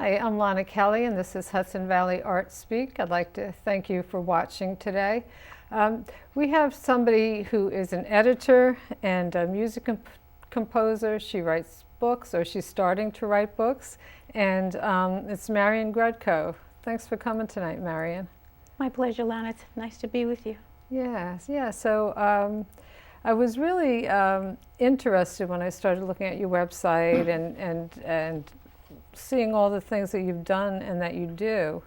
Hi, I'm Lonna Kelly, and this is Hudson Valley Art Speak. I'd like to thank you for watching today. We have somebody who is an editor and a music composer. She writes books, or she's starting to write books, and it's Marian Grudko. Thanks for coming tonight, Marian. My pleasure, Lonna. It's nice to be with you. Yes, yeah. So I was really interested when I started looking at your website and seeing all the things that you've done and that you do,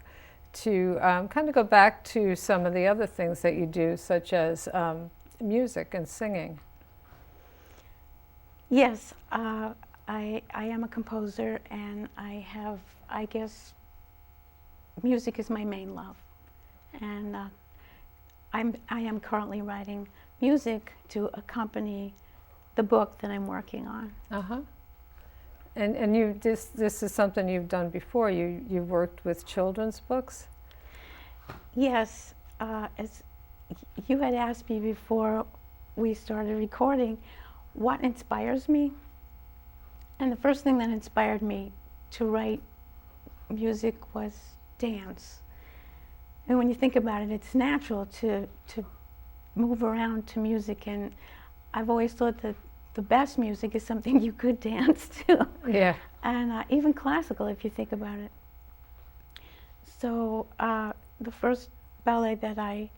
to kind of go back to some of the other things that you do, such as music and singing. Yes, I am a composer, and I guess music is my main love. And I am currently writing music to accompany the book that I'm working on. Uh-huh. And this is something you've done before. You've worked with children's books? Yes. As you had asked me before we started recording, what inspires me? And the first thing that inspired me to write music was dance. And when you think about it, it's natural to move around to music. And I've always thought that the best music is something you could dance to. Yeah. And even classical, if you think about it. So the first ballet that I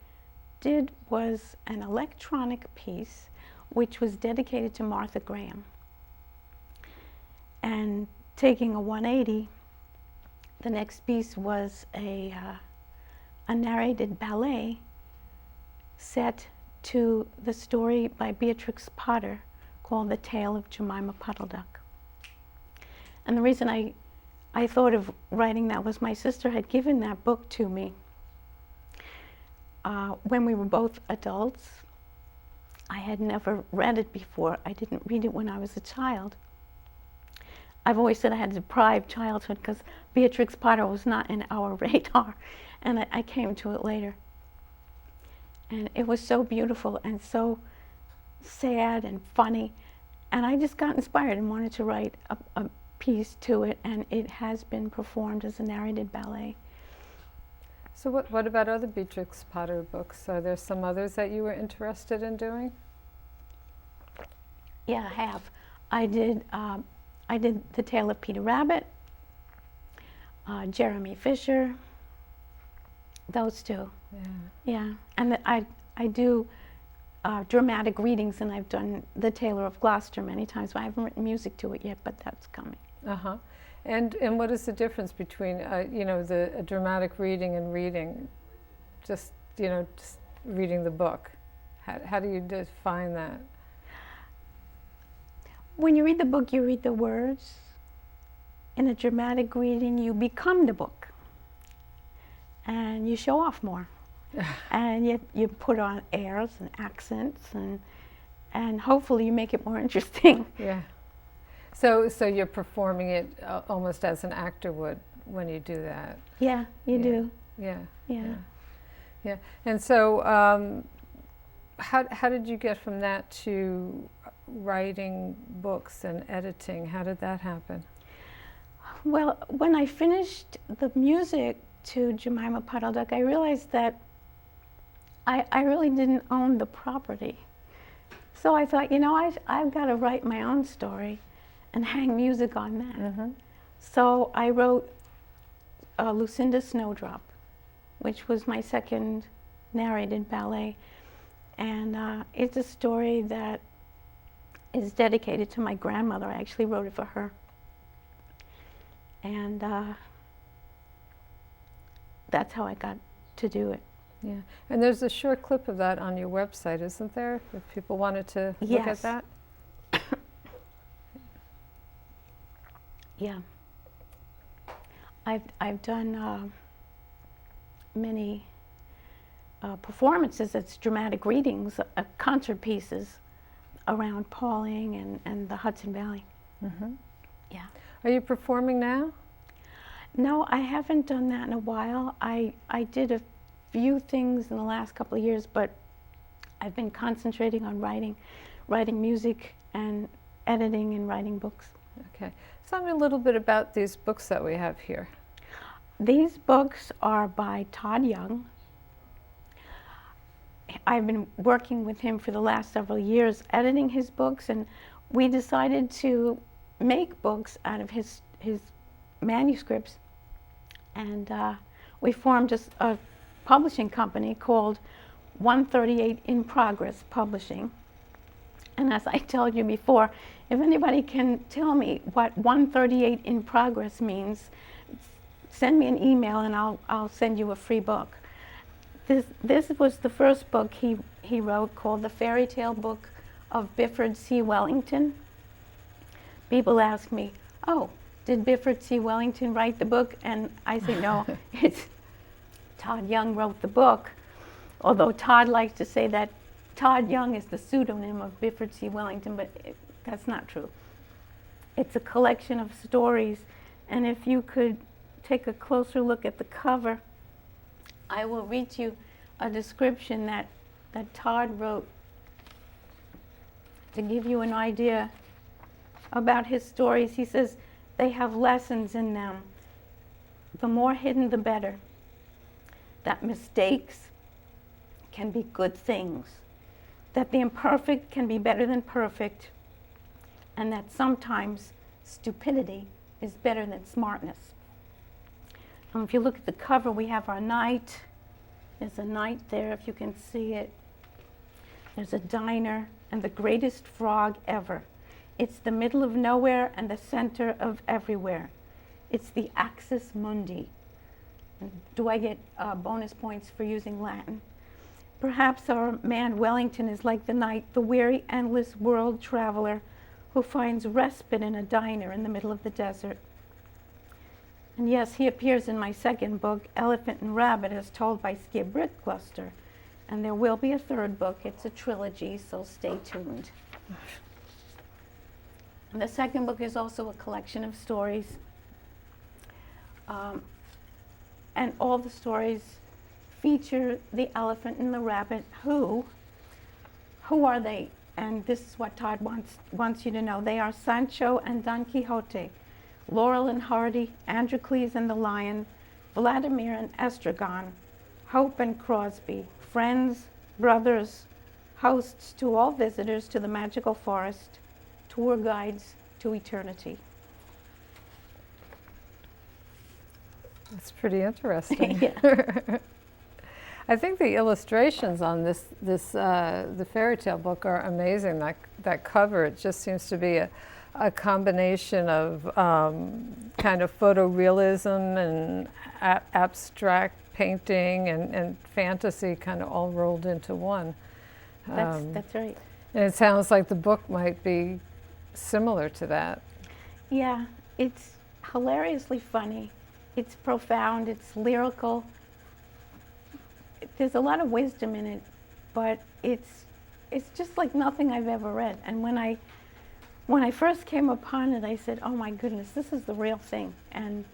did was an electronic piece, which was dedicated to Martha Graham. And taking a 180, the next piece was a narrated ballet set to the story by Beatrix Potter called The Tale of Jemima Puddle Duck. And the reason I thought of writing that was my sister had given that book to me when we were both adults. I had never read it before. I didn't read it when I was a child. I've always said I had a deprived childhood because Beatrix Potter was not in our radar, and I came to it later. And it was so beautiful and so sad and funny, and I just got inspired and wanted to write a piece to it, and it has been performed as a narrated ballet. So what about other Beatrix Potter books? Are there some others that you were interested in doing? Yeah, I have. I did The Tale of Peter Rabbit, Jeremy Fisher, those two. Yeah. Yeah, and I do dramatic readings, and I've done The Tailor of Gloucester many times. I haven't written music to it yet, but that's coming. Uh-huh. And what is the difference between the dramatic reading and reading, just reading the book? How do you define that? When you read the book, you read the words. In a dramatic reading, you become the book, and you show off more. And you put on airs and accents, and hopefully you make it more interesting. Yeah. So you're performing it almost as an actor would when you do that. Yeah, you do. Yeah. Yeah. Yeah. Yeah. And so how did you get from that to writing books and editing? How did that happen? Well, when I finished the music to Jemima Puddle Duck, I realized that I really didn't own the property. So I thought, I've got to write my own story and hang music on that. Mm-hmm. So I wrote Lucinda Snowdrop, which was my second narrated ballet. And it's a story that is dedicated to my grandmother. I actually wrote it for her. And that's how I got to do it. Yeah, and there's a short clip of that on your website, isn't there? If people wanted to look at that? Yeah. I've done many performances. It's dramatic readings, concert pieces around Pauling and the Hudson Valley. Mm-hmm. Yeah. Are you performing now? No, I haven't done that in a while. I did a few things in the last couple of years, but I've been concentrating on writing music and editing and writing books. Okay. Tell me a little bit about these books that we have here. These books are by Todd Young. I've been working with him for the last several years, editing his books, and we decided to make books out of his manuscripts. And we formed a publishing company called 138 in Progress Publishing. And as I told you before, if anybody can tell me what 138 in Progress means, send me an email and I'll send you a free book. This was the first book he wrote, called The Fairytale Book of Bifford C. Wellington. People ask me, oh, did Bifford C. Wellington write the book? And I say, no, it's Todd Young wrote the book. Although Todd likes to say that Todd Young is the pseudonym of Bifford C. Wellington, but that's not true. It's a collection of stories, and if you could take a closer look at the cover, I will read you a description that Todd wrote to give you an idea about his stories. He says, they have lessons in them. The more hidden, the better. That mistakes can be good things. That the imperfect can be better than perfect. And that sometimes stupidity is better than smartness. If you look at the cover, we have our knight. There's a knight there, if you can see it. There's a diner and the greatest frog ever. It's the middle of nowhere and the center of everywhere. It's the axis mundi. And do I get bonus points for using Latin? Perhaps our man Wellington is like the knight, the weary, endless world traveler who finds respite in a diner in the middle of the desert. And yes, he appears in my second book, Elephant and Rabbit, as told by Skip Brickluster. And there will be a third book. It's a trilogy, so stay tuned. And the second book is also a collection of stories. And all the stories feature the elephant and the rabbit. Who are they? And this is what Todd wants you to know. They are Sancho and Don Quixote, Laurel and Hardy, Androcles and the Lion, Vladimir and Estragon, Hope and Crosby, friends, brothers, hosts to all visitors to the magical forest, tour guides to eternity. That's pretty interesting. Yeah. I think the illustrations on the fairy tale book are amazing. That cover, it just seems to be a combination of kind of photorealism and abstract painting and fantasy kind of all rolled into one. That's right. And it sounds like the book might be similar to that. Yeah, it's hilariously funny. It's profound, it's lyrical. There's a lot of wisdom in it, but it's just like nothing I've ever read. And when I first came upon it, I said, oh my goodness, this is the real thing. And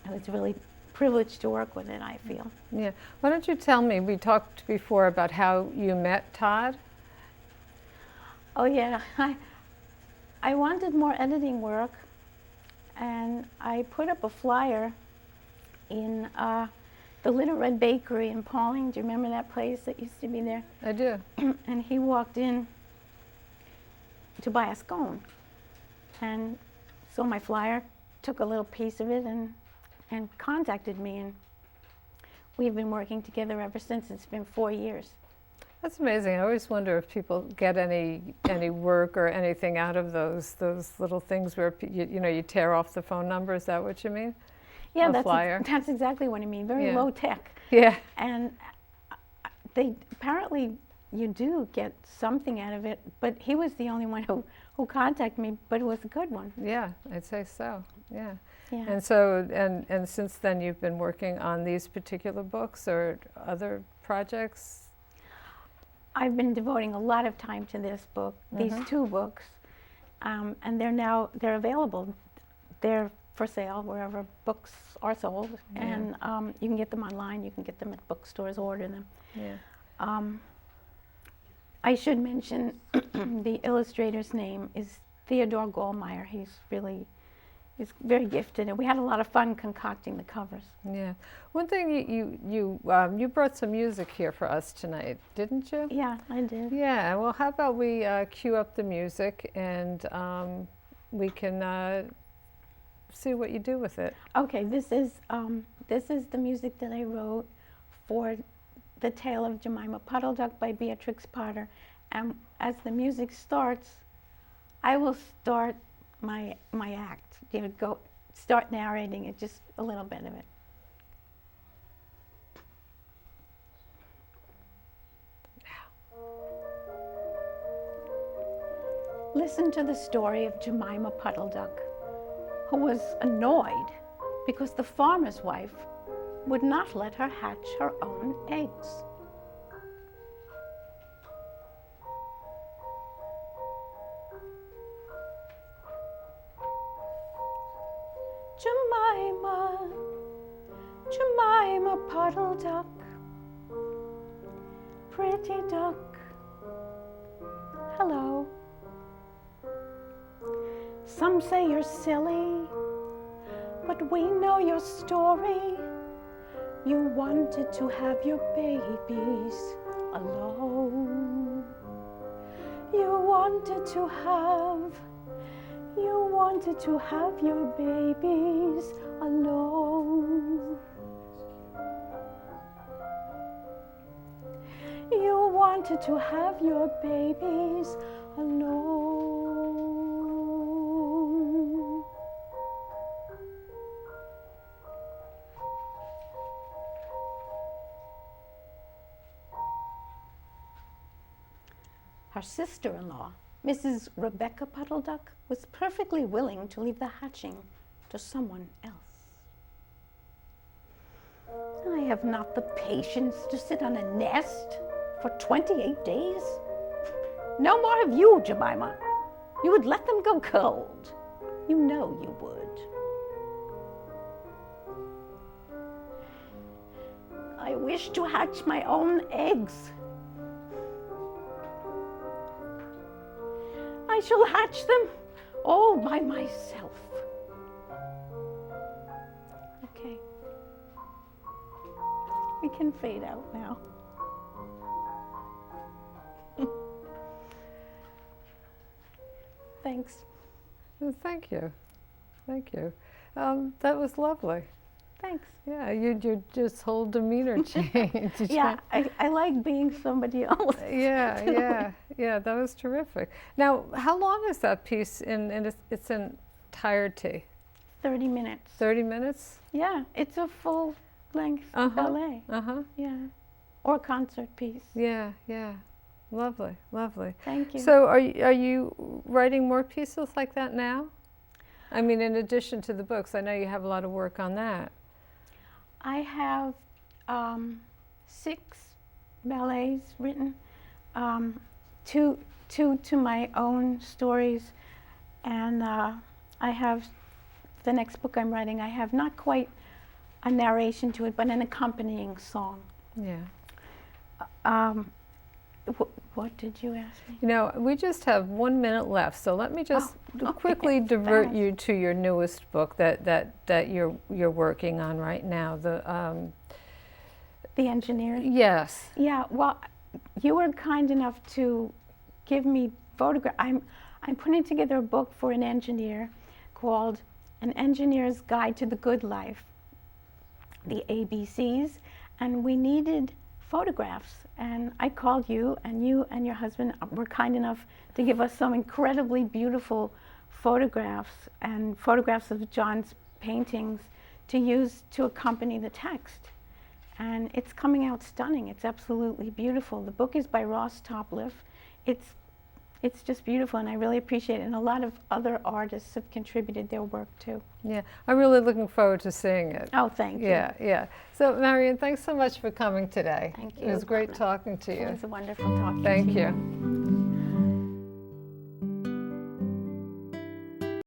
I was really privileged to work with it, I feel. Yeah. Why don't you tell me, we talked before about how you met Todd. Oh yeah, I wanted more editing work, and I put up a flyer in the Little Red Bakery in Pauling. Do you remember that place that used to be there? I do. And he walked in to buy a scone, and saw my flyer, took a little piece of it, and contacted me, and we've been working together ever since. It's been 4 years. That's amazing. I always wonder if people get any work or anything out of those little things where you tear off the phone number. Is that what you mean? Yeah, flyer. That's exactly what I mean. Very low tech. Yeah. And they apparently you do get something out of it. But he was the only one who contacted me. But it was a good one. Yeah, I'd say so. Yeah. Yeah. And so and since then you've been working on these particular books or other projects. I've been devoting a lot of time to this book, these two books, and they're available. They're for sale wherever books are sold, and you can get them online. You can get them at bookstores, order them. Yeah. I should mention the illustrator's name is Theodore Goldmeyer. He's very gifted, and we had a lot of fun concocting the covers. Yeah. One thing you brought some music here for us tonight, didn't you? Yeah, I did. Yeah. Well, how about we cue up the music and we can see what you do with it. Okay, this is the music that I wrote for The Tale of Jemima Puddle Duck by Beatrix Potter. And as the music starts, I will start my act. Start narrating it, just a little bit of it. Listen to the story of Jemima Puddle Duck, who was annoyed because the farmer's wife would not let her hatch her own eggs. Jemima, Jemima Puddle Duck, pretty duck, hello. Some say you're silly, but we know your story. You wanted to have your babies alone. You wanted to have your babies alone. You wanted to have your babies alone. Her sister-in-law, Mrs. Rebecca Puddle Duck, was perfectly willing to leave the hatching to someone else. I have not the patience to sit on a nest for 28 days. No more of you, Jemima. You would let them go cold. You know you would. I wish to hatch my own eggs. I shall hatch them all by myself. Okay. We can fade out now. Thanks. Well, thank you. Thank you. That was lovely. Thanks. Yeah, your just whole demeanor changed. Yeah, I like being somebody else. Yeah, that was terrific. Now, how long is that piece in its entirety? 30 minutes. 30 minutes? Yeah, it's a full-length ballet. Yeah, or concert piece. Yeah. Lovely. Thank you. So are you writing more pieces like that now? I mean, in addition to the books, I know you have a lot of work on that. I have 6 ballets written, 2 to my own stories, and I have the next book I'm writing. I have not quite a narration to it, but an accompanying song. Yeah. What did you ask me? You know, we just have 1 minute left, so let me just quickly divert you to your newest book that you're working on right now. The Engineer. Yes. Yeah. Well, you were kind enough to give me photograph. I'm putting together a book for an engineer called An Engineer's Guide to the Good Life, the ABCs, and we needed photographs, and I called you and your husband were kind enough to give us some incredibly beautiful photographs and photographs of John's paintings to use to accompany the text. And it's coming out stunning. It's absolutely beautiful. The book is by Ross Topliff. It's just beautiful, and I really appreciate it. And a lot of other artists have contributed their work too. Yeah, I'm really looking forward to seeing it. Oh, thank you. Yeah. So, Marian, thanks so much for coming today. Thank you. It was great talking to you. It was a wonderful talking to you. Thank you.